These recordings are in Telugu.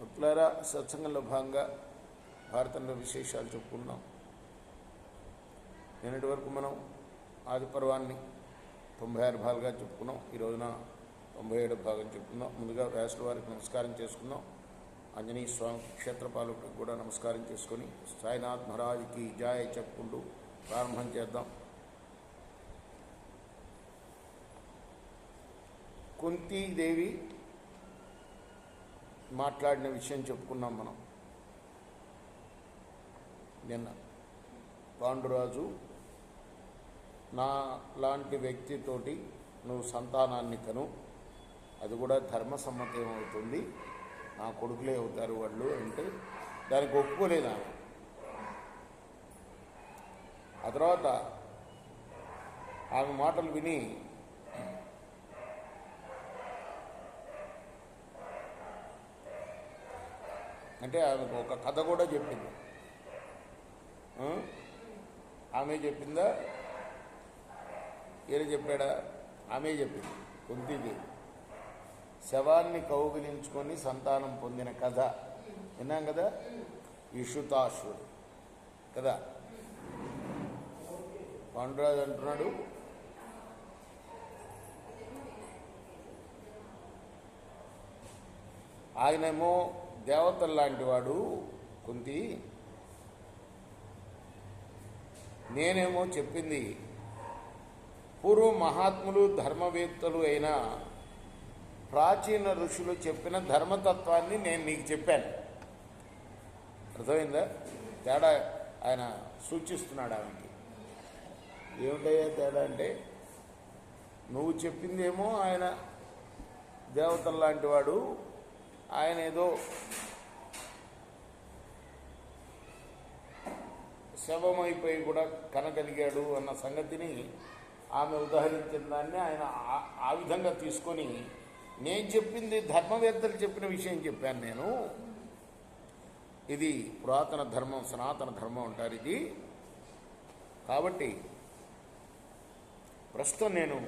భక్తులారా, సత్సంగంలో భాగంగా భారతంలో విశేషాలు చెప్పుకున్నాం. నిన్నటి వరకు మనం ఆది పర్వాన్ని 96 భాగాలుగా చెప్పుకున్నాం. ఈ రోజున 97 భాగం చెప్పుకుందాం. ముందుగా వ్యాసుల వారికి నమస్కారం చేసుకుందాం. ఆంజనేయ స్వామి క్షేత్రపాలకుడికి కూడా నమస్కారం చేసుకొని సాయినాథ్ మహారాజ్కి జయ చెప్పుకుంటూ ప్రారంభం చేద్దాం. కుంతీదేవి మాట్లాడిన విషయం చెప్పుకున్నాం మనం నిన్న. పాండురాజు, నా లాంటి వ్యక్తితోటి నువ్వు సంతానాన్ని కను, అది కూడా ధర్మసమ్మతం అవుతుంది, నా కొడుకులే అవుతారు వాళ్ళు అంటే దానికి ఒప్పుకోలేదు ఆమె. ఆ తర్వాత ఆమె మాటలు విని అంటే ఆమెకు ఒక కథ కూడా చెప్పింది. ఆమె చెప్పిందా, ఈయన చెప్పాడా? ఆమె చెప్పింది. కుంతీదేవి శవాన్ని కౌగిలించుకొని సంతానం పొందిన కథ విన్నాం కదా, ఇషుతాశ్వుడు కదా. పాండురాజు అంటున్నాడు, ఆయనేమో దేవతల్లాంటి వాడు కుంతి, నేనేమో చెప్పింది పూర్వం మహాత్ములు ధర్మవేత్తలు అయిన ప్రాచీన ఋషులు చెప్పిన ధర్మతత్వాన్ని నేను నీకు చెప్పాను. అర్థమైందా? తేడా ఆయన సూచిస్తున్నాడు ఆమెకి. ఏమిటయ్యా తేడా అంటే, నువ్వు చెప్పిందేమో ఆయన దేవతల్లాంటి వాడు, ఆయన ఏదో శవమైపోయి కూడా కనగలిగాడు అన్న సంగతిని ఆమె ఉదాహరించిన దాన్ని ఆయన ఆ విధంగా తీసుకొని, నేను చెప్పింది ధర్మవేత్తలు చెప్పిన విషయం చెప్పాను నేను, ఇది పురాతన ధర్మం, సనాతన ధర్మం అంటారు ఇది. కాబట్టి ప్రస్తుతం నేను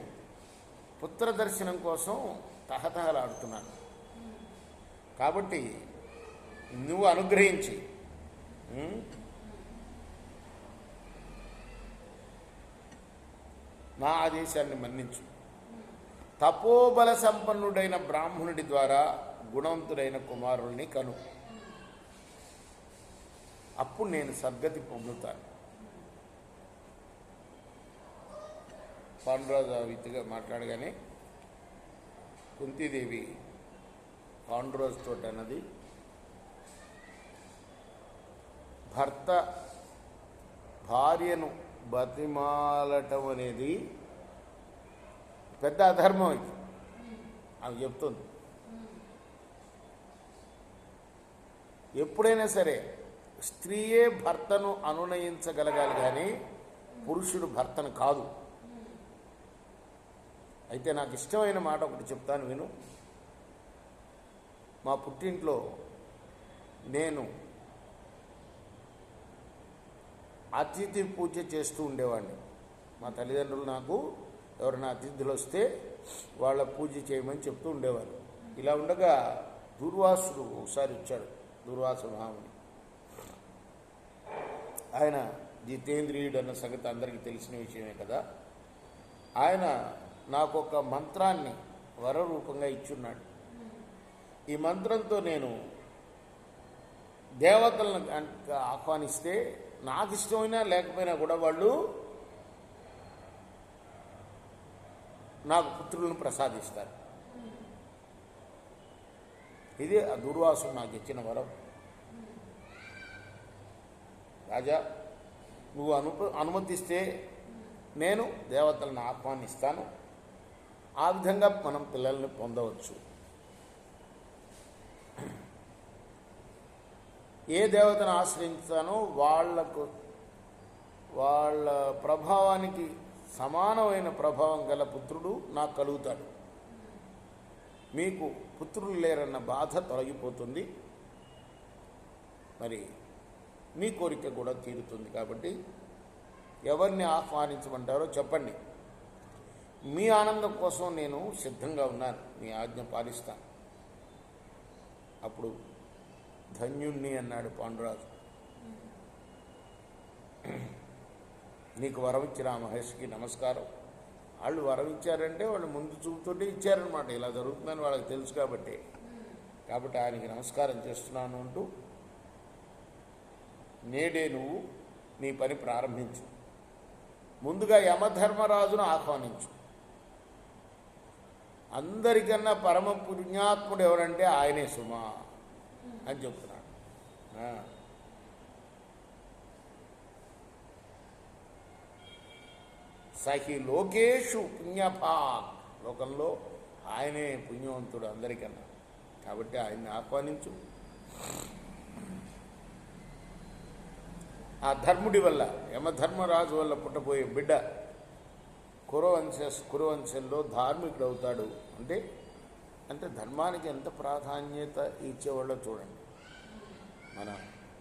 పుత్ర దర్శనం కోసం తహతహలాడుతున్నాను. కాబట్టి నువ్వు అనుగ్రహించి నా ఆదేశాన్ని మన్నించు. తపోబల సంపన్నుడైన బ్రాహ్మణుడి ద్వారా గుణవంతుడైన కుమారుల్ని కను, అప్పుడు నేను సద్గతి పొందుతాను. పాండురాజు ఆ రీతిగా మాట్లాడగానే కుంతీదేవి పాండురాజుతో అన్నది, భర్త భార్యను బతిమాలటం అనేది పెద్ద అధర్మం ఇది ఆమె చెప్తుంది. ఎప్పుడైనా సరే స్త్రీయే భర్తను అనునయించగలగాలి కానీ పురుషుడు భర్తను కాదు. అయితే నాకు ఇష్టమైన మాట ఒకటి చెప్తాను విను. మా పుట్టింట్లో నేను అతిథి పూజ చేస్తూ ఉండేవాడిని. మా తల్లిదండ్రులు నాకు ఎవరైనా అతిథులు వస్తే వాళ్ళ పూజ చేయమని చెప్తూ ఉండేవారు. ఇలా ఉండగా దూర్వాసుడు ఒకసారి వచ్చాడు, దూర్వాస మహాముని. ఆయన జితేంద్రియుడు అన్న సంగతి అందరికీ తెలిసిన విషయమే కదా. ఆయన నాకు ఒక మంత్రాన్ని వరరూపంగా ఇచ్చున్నాడు. ఈ మంత్రంతో నేను దేవతలను ఆహ్వానిస్తే నాకు ఇష్టమైనా లేకపోయినా కూడా వాళ్ళు నాకు పుత్రులను ప్రసాదిస్తారు. ఇది ఆ దుర్వాసుడు నాకు ఇచ్చిన వరం. రాజా, నువ్వు అనుమతిస్తే నేను దేవతలను ఆహ్వానిస్తాను, ఆ విధంగా మనం పిల్లల్ని పొందవచ్చు. ఏ దేవతను ఆశ్రయించానో వాళ్ళ ప్రభావానికి సమానమైన ప్రభావం గల పుత్రుడు నాకు కలుగుతాడు. మీకు పుత్రులు లేరన్న బాధ తొలగిపోతుంది, మరి మీ కోరిక కూడా తీరుతుంది. కాబట్టి ఎవరిని ఆహ్వానించమంటారో చెప్పండి, మీ ఆనందం కోసం నేను సిద్ధంగా ఉన్నాను, మీ ఆజ్ఞ పాలిస్తాను. అప్పుడు ధన్యుణ్ణి అన్నాడు పాండురాజు. నీకు వరం ఇచ్చిన ఆ మహర్షికి నమస్కారం. వాళ్ళు వరం ఇచ్చారంటే వాళ్ళు ముందు చూపుతుంటే ఇచ్చారనమాట. ఇలా జరుగుతుందని వాళ్ళకి తెలుసు కాబట్టి ఆయనకి నమస్కారం చేస్తున్నాను అంటూ, నేడే నువ్వు నీ పని ప్రారంభించు. ముందుగా యమధర్మరాజును ఆహ్వానించు. అందరికన్నా పరమ పుణ్యాత్ముడు ఎవరంటే ఆయనే సుమా అని చెప్తున్నాడు. సహి లోకేషు పుణ్యభాగ్, లోకంలో ఆయనే పుణ్యవంతుడు అందరికన్నా. కాబట్టి ఆయన్ని ఆహ్వానించు. ఆ ధర్ముడి వల్ల, యమధర్మరాజు వల్ల పుట్టబోయే బిడ్డ కురువంశంలో ధార్మికుడు అవుతాడు. అంటే ధర్మానికి ఎంత ప్రాధాన్యత ఇచ్చేవాళ్ళో చూడండి. మన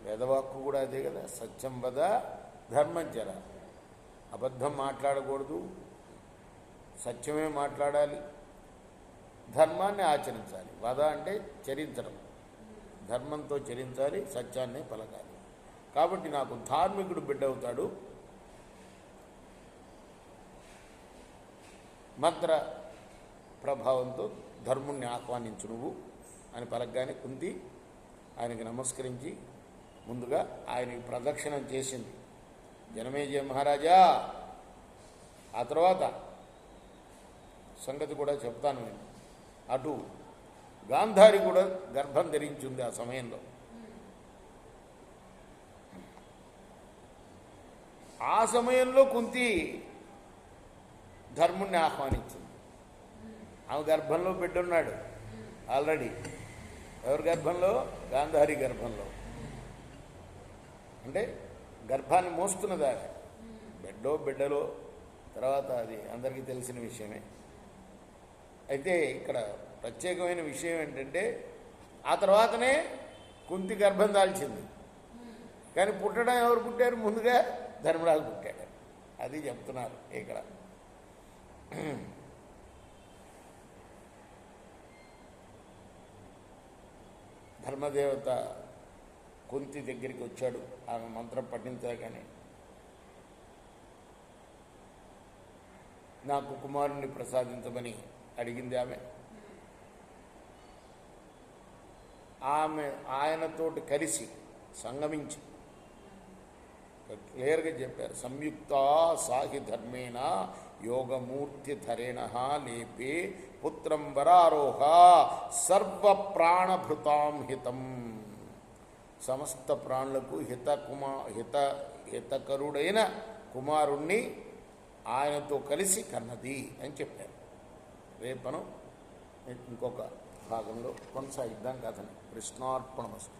వేదవాక్కు కూడా అదే కదా, సత్యం వద ధర్మం చర. అబద్ధం మాట్లాడకూడదు, సత్యమే మాట్లాడాలి, ధర్మాన్ని ఆచరించాలి. వద అంటే చరించడం, ధర్మంతో చరించాలి, సత్యాన్ని పలకాలి. కాబట్టి నాకు ధార్మికుడు బిడ్డ అవుతాడు. మంత్ర ప్రభావంతో ధర్ముణ్ణి ఆహ్వానించు నువ్వు అని పలకగానే కుంతి ఆయనకి నమస్కరించి ముందుగా ఆయనకి ప్రదక్షిణం చేసింది. జనమేజయ మహారాజా, ఆ తర్వాత సంగతి కూడా చెప్తాను నేను. అటు గాంధారి కూడా గర్భం ధరించింది ఆ సమయంలో. ఆ సమయంలో కుంతి ధర్ముణ్ణి ఆహ్వానించింది. ఆమె గర్భంలో బిడ్డున్నాడు ఆల్రెడీ. ఎవరి గర్భంలో? గాంధారి గర్భంలో. అంటే గర్భాన్ని మోస్తున్నది ఆమె. బిడ్డలో తర్వాత అది అందరికీ తెలిసిన విషయమే. అయితే ఇక్కడ ప్రత్యేకమైన విషయం ఏంటంటే, ఆ తర్వాతనే కుంతి గర్భం దాల్చింది. కానీ పుట్టడం ఎవరు పుట్టారు? ముందుగా ధర్మరాజు పుట్టాడు. అది చెప్తున్నారు ఇక్కడ. ధర్మదేవత కుంతి దగ్గరికి వచ్చాడు. ఆమె మంత్రం పఠించగానే, నాకు కుమారుణ్ణి ప్రసాదించమని అడిగింది ఆమె ఆయనతోటి కలిసి సంగమించి క్లియర్గా చెప్పారు. సంయుక్త సాహి ధర్మేణ యోగమూర్తి ధరేణ లేపే పుత్రం వరారోహ సర్వ ప్రాణభృతాం హితం. సమస్త ప్రాణులకు హితకరుడైన కుమారుణ్ణి ఆయనతో కలిసి కన్నది అని చెప్పారు. రేపు మనం ఇంకొక భాగంలో కొనసాగిద్దాం కథని. కృష్ణార్పణమస్తు.